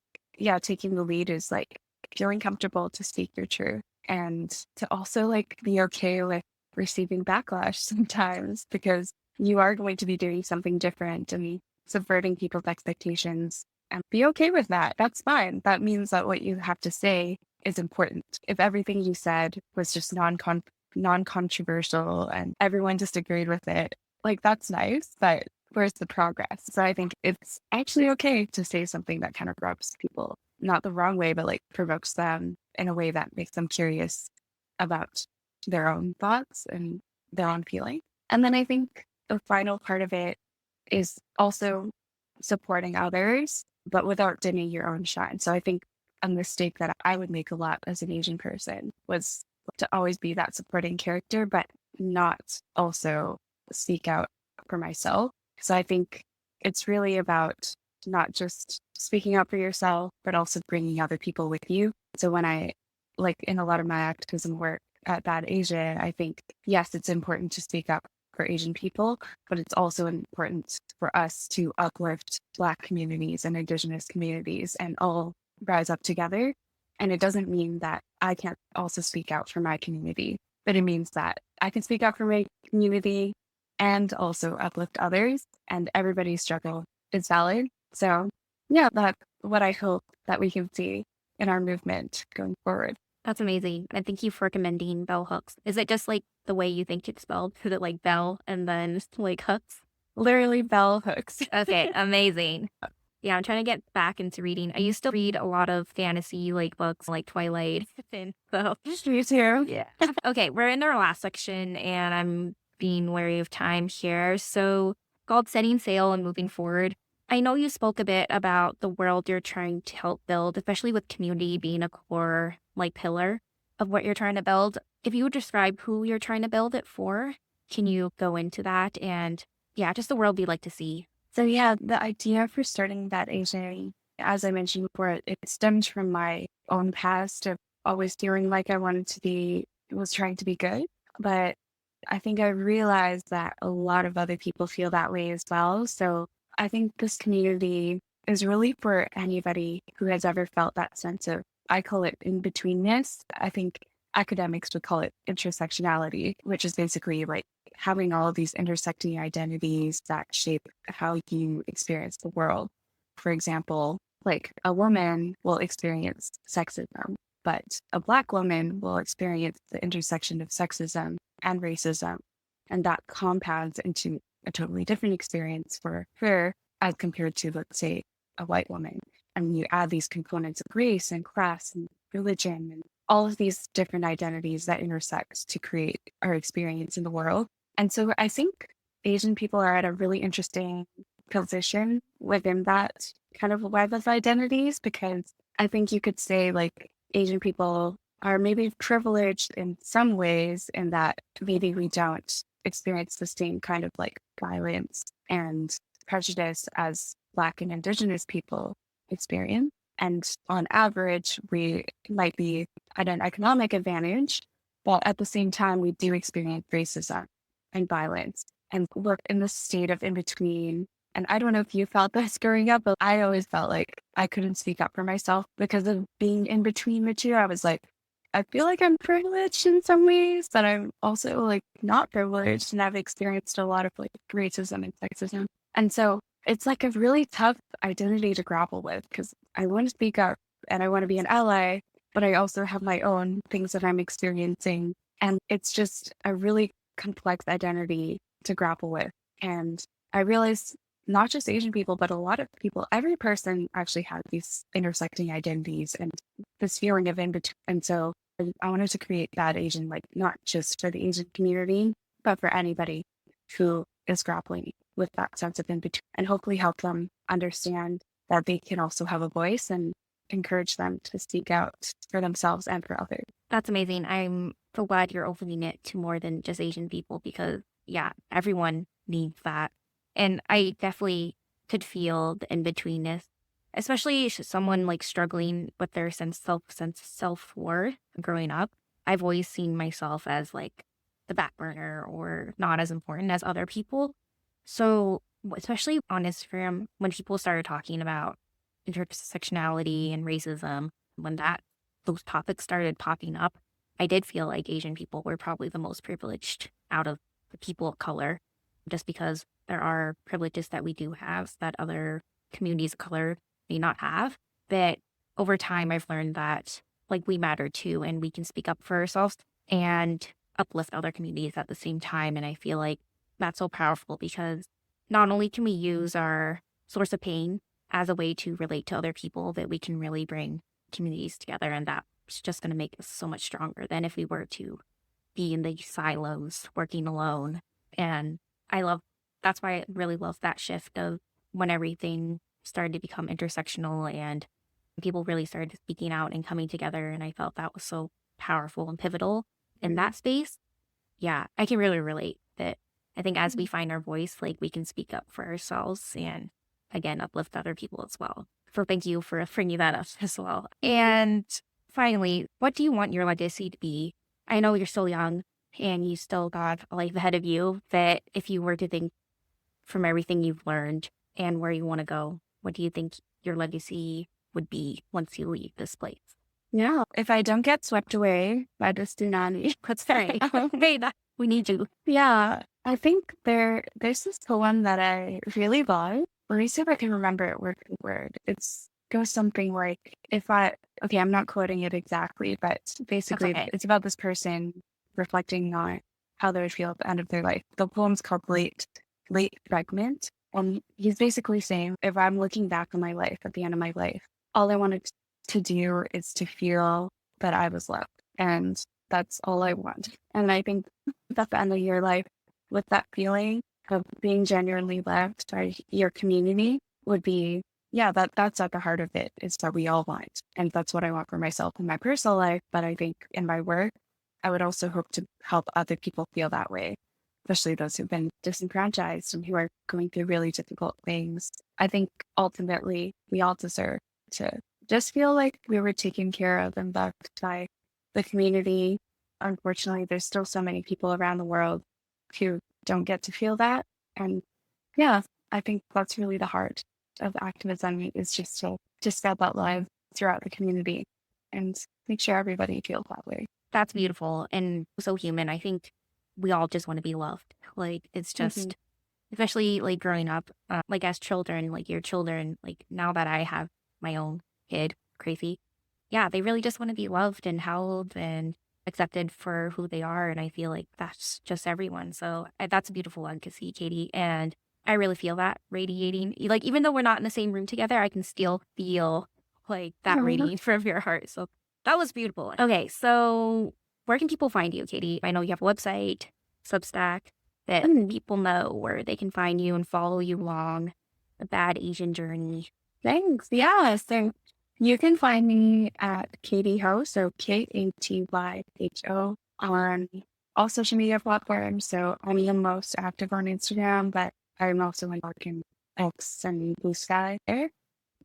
taking the lead is like feeling comfortable to speak your truth and to also like be okay with receiving backlash sometimes because you are going to be doing something different and subverting people's expectations and be okay with that. That's fine. That means that what you have to say is important. If everything you said was just non-controversial and everyone just agreed with it, like that's nice, but where's the progress? So I think it's actually okay to say something that kind of rubs people, not the wrong way, but like provokes them in a way that makes them curious about their own thoughts and their own feeling. And then I think the final part of it is also supporting others, but without dimming your own shine. So I think a mistake that I would make a lot as an Asian person was to always be that supporting character, but not also speak out for myself. So I think it's really about not just speaking up for yourself, but also bringing other people with you. So when I, like in a lot of my activism work at Bad Asia, I think, yes, it's important to speak up for Asian people, but it's also important for us to uplift Black communities and Indigenous communities and all rise up together. And it doesn't mean that I can't also speak out for my community, but it means that I can speak out for my community and also uplift others, and everybody's struggle is valid. So, yeah, that's what I hope that we can see in our movement going forward. That's amazing. And thank you for recommending bell hooks. Is it just like the way you think it's spelled? Is it like bell and then like hooks? Literally bell hooks. Okay, amazing. Yeah, I'm trying to get back into reading. I used to read a lot of fantasy like books like Twilight. So Me too. yeah. Okay, we're in our last section and I'm being wary of time here. So called Setting Sail and Moving Forward. I know you spoke a bit about the world you're trying to help build, especially with community being a core like pillar of what you're trying to build. If you would describe who you're trying to build it for, can you go into that? And yeah, just the world we'd like to see. So yeah, the idea for starting that Asian, as I mentioned before, it stems from my own past of always feeling like I was trying to be good. But I think I realized that a lot of other people feel that way as well. So I think this community is really for anybody who has ever felt that sense of, I call it in-betweenness. I think academics would call it intersectionality, which is basically like having all of these intersecting identities that shape how you experience the world. For example, like a woman will experience sexism, but a Black woman will experience the intersection of sexism and racism. And that compounds into a totally different experience for her as compared to, let's say, a white woman. And you add these components of race and class and religion and all of these different identities that intersect to create our experience in the world. And so I think Asian people are at a really interesting position within that kind of web of identities, because I think you could say like Asian people are maybe privileged in some ways in that maybe we don't experience the same kind of like violence and prejudice as Black and Indigenous people experience. And on average, we might be at an economic advantage, but at the same time, we do experience racism and violence and we're in the state of in between. And I don't know if you felt this growing up, but I always felt like I couldn't speak up for myself because of being in between the two. I was like, I feel like I'm privileged in some ways, but I'm also like not privileged. And I've experienced a lot of like racism and sexism. And so it's like a really tough identity to grapple with because I want to speak up and I want to be an ally, but I also have my own things that I'm experiencing. And it's just a really complex identity to grapple with. And I realized not just Asian people, but a lot of people, every person actually has these intersecting identities and this feeling of in between. And so I wanted to create Bad Asian, like not just for the Asian community, but for anybody who is grappling with that sense of in between and hopefully help them understand that they can also have a voice and encourage them to speak out for themselves and for others. That's amazing. I'm so glad you're opening it to more than just Asian people because, yeah, everyone needs that. And I definitely could feel the in-betweenness, especially someone like struggling with their sense of self-worth growing up. I've always seen myself as like the back burner or not as important as other people. So, especially on Instagram, when people started talking about intersectionality and racism, when those topics started popping up, I did feel like Asian people were probably the most privileged out of the people of color, just because there are privileges that we do have that other communities of color may not have. But over time, I've learned that like we matter too, and we can speak up for ourselves and uplift other communities at the same time. And I feel like that's so powerful because not only can we use our source of pain as a way to relate to other people, but we can really bring communities together. And that's just going to make us so much stronger than if we were to be in these silos working alone. And that's why I really love that shift of when everything started to become intersectional and people really started speaking out and coming together. And I felt that was so powerful and pivotal in that space. Yeah, I can really relate that. I think as we find our voice, like we can speak up for ourselves and again, uplift other people as well. So thank you for bringing that up as well. And finally, what do you want your legacy to be? I know you're still young and you still got a life ahead of you, but if you were to think from everything you've learned and where you want to go, what do you think your legacy would be once you leave this place? Yeah. If I don't get swept away by the tsunami, That's right. We need you. Yeah. I think there's this poem that I really love. Let me see if I can remember it word for word. It's goes something like I'm not quoting it exactly, but basically it's about this person reflecting on how they would feel at the end of their life. The poem's called Late Fragment. And he's basically saying, if I'm looking back on my life at the end of my life, all I wanted to do is to feel that I was loved. And that's all I want. And I think at the end of your life, with that feeling of being genuinely loved by your community would be, that's at the heart of it, is that we all want. And that's what I want for myself in my personal life. But I think in my work, I would also hope to help other people feel that way, especially those who've been disenfranchised and who are going through really difficult things. I think ultimately we all deserve to just feel like we were taken care of and loved by the community. Unfortunately, there's still so many people around the world who don't get to feel that. And yeah, I think that's really the heart of activism, is just to spread that love throughout the community and make sure everybody feels that way. That's beautiful and so human. I think we all just want to be loved. Like it's just, especially like growing up, like as children, like your children, like now that I have my own kid, crazy. Yeah, they really just want to be loved and held and accepted for who they are. And I feel like that's just everyone. So that's a beautiful legacy, Katie. And I really feel that radiating. Like, even though we're not in the same room together, I can still feel like that radiating from your heart. So that was beautiful. Okay, so where can people find you, Katie? I know you have a website, Substack, that people know where they can find you and follow you along the Bad Asian journey. Thanks. Yeah. So you can find me at Katie Ho, so KATYHO, on all social media platforms. So I'm the most active on Instagram, but I'm also in X and Blue Sky there.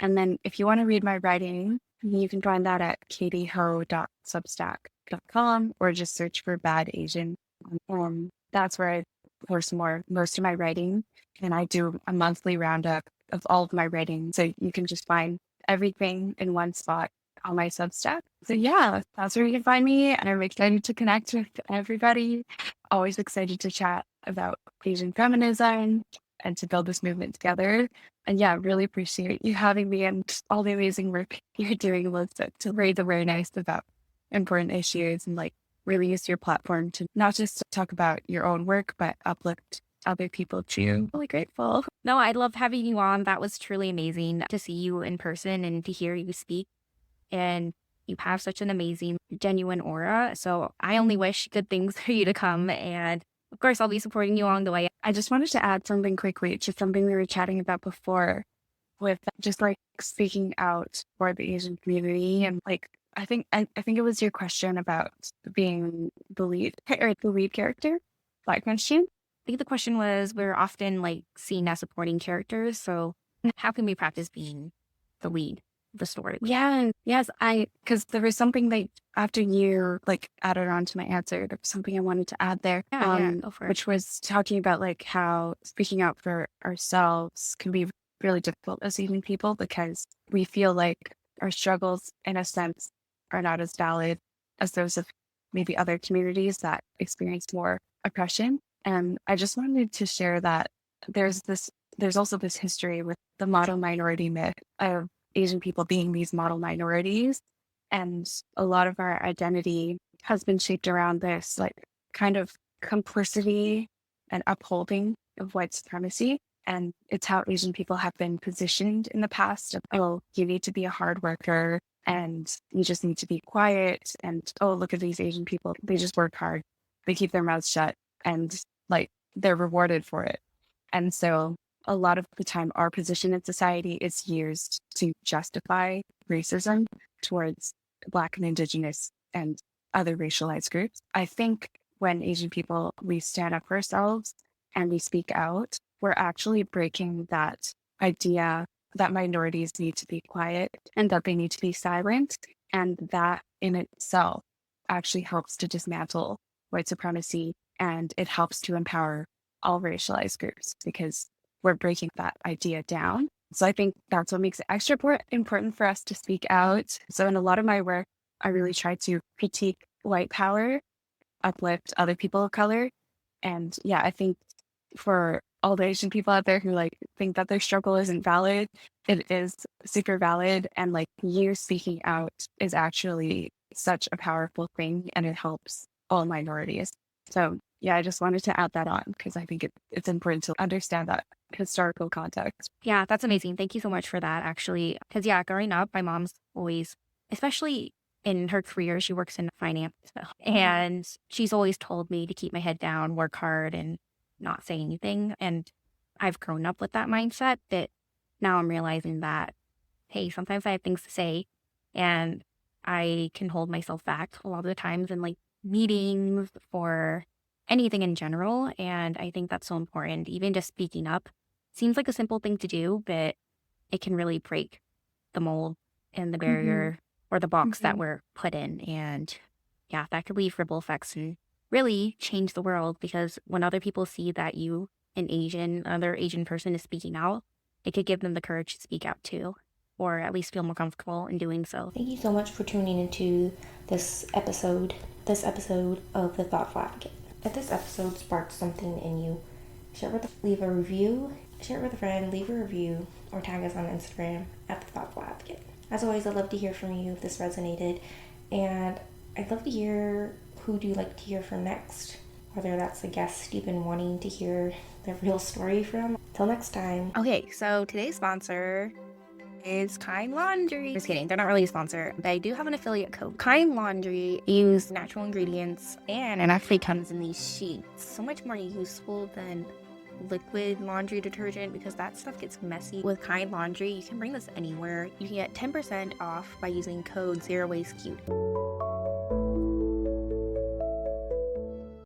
And then if you want to read my writing, you can find that at katieho.substack.com or just search for Bad Asian. That's where I post most of my writing. And I do a monthly roundup of all of my writing. So you can just find everything in one spot on my Substack. So yeah, that's where you can find me. And I'm excited to connect with everybody. Always excited to chat about Asian feminism and to build this movement together. And yeah, really appreciate you having me and all the amazing work you're doing, Elizabeth, to raise awareness about important issues and like really use your platform to not just talk about your own work, but uplift other people too. Really grateful. No, I love having you on. That was truly amazing to see you in person and to hear you speak. And you have such an amazing, genuine aura. So I only wish good things for you to come. And of course, I'll be supporting you along the way. I just wanted to add something quickly, just something we were chatting about before with just like speaking out for the Asian community. And like, I think it was your question about being the lead character, that question. I think the question was, we're often like seen as supporting characters. So how can we practice being the lead? the story. Yeah. Yes. Because there was something that after you like added on to my answer, there was something I wanted to add there. Yeah, go for it. Which was talking about like how speaking out for ourselves can be really difficult as Asian people because we feel like our struggles, in a sense, are not as valid as those of maybe other communities that experience more oppression. And I just wanted to share that there's also this history with the model minority myth of Asian people being these model minorities. And a lot of our identity has been shaped around this like kind of complicity and upholding of white supremacy. And it's how Asian people have been positioned in the past of, oh, you need to be a hard worker and you just need to be quiet. And, oh, look at these Asian people. They just work hard. They keep their mouths shut and like they're rewarded for it. And so a lot of the time, our position in society is used to justify racism towards Black and Indigenous and other racialized groups. I think when Asian people, we stand up for ourselves and we speak out, we're actually breaking that idea that minorities need to be quiet and that they need to be silent. And that in itself actually helps to dismantle white supremacy and it helps to empower all racialized groups because we're breaking that idea down. So I think that's what makes it extra important for us to speak out. So in a lot of my work, I really try to critique white power, uplift other people of color. And yeah, I think for all the Asian people out there who like think that their struggle isn't valid, it is super valid. And like you speaking out is actually such a powerful thing and it helps all minorities. So yeah, I just wanted to add that on because I think it's important to understand that historical context. Yeah, that's amazing. Thank you so much for that, actually. Because, yeah, growing up, my mom's always, especially in her career, she works in finance. And she's always told me to keep my head down, work hard, and not say anything. And I've grown up with that mindset, but now I'm realizing that, hey, sometimes I have things to say and I can hold myself back a lot of the times in like meetings or anything in general. And I think that's so important. Even just speaking up seems like a simple thing to do, but it can really break the mold and the barrier or the box that we're put in. And yeah, that could leave ripple effects and really change the world because when other people see that another Asian person is speaking out, it could give them the courage to speak out too, or at least feel more comfortable in doing so. Thank you so much for tuning into this episode of The Thoughtful Advocate. If this episode sparked something in you, leave a review, share it with a friend, leave a review, or tag us on Instagram at The Thoughtful Advocate. As always, I'd love to hear from you if this resonated, and I'd love to hear who do you like to hear from next, whether that's a guest you've been wanting to hear their real story from. Till next time. Okay, so today's sponsor is Kind Laundry. Just kidding, they're not really a sponsor, but I do have an affiliate code. Kind Laundry use natural ingredients and it actually comes in these sheets. So much more useful than liquid laundry detergent because that stuff gets messy. With Kind Laundry, you can bring this anywhere. You can get 10% off by using code ZeroWasteCute.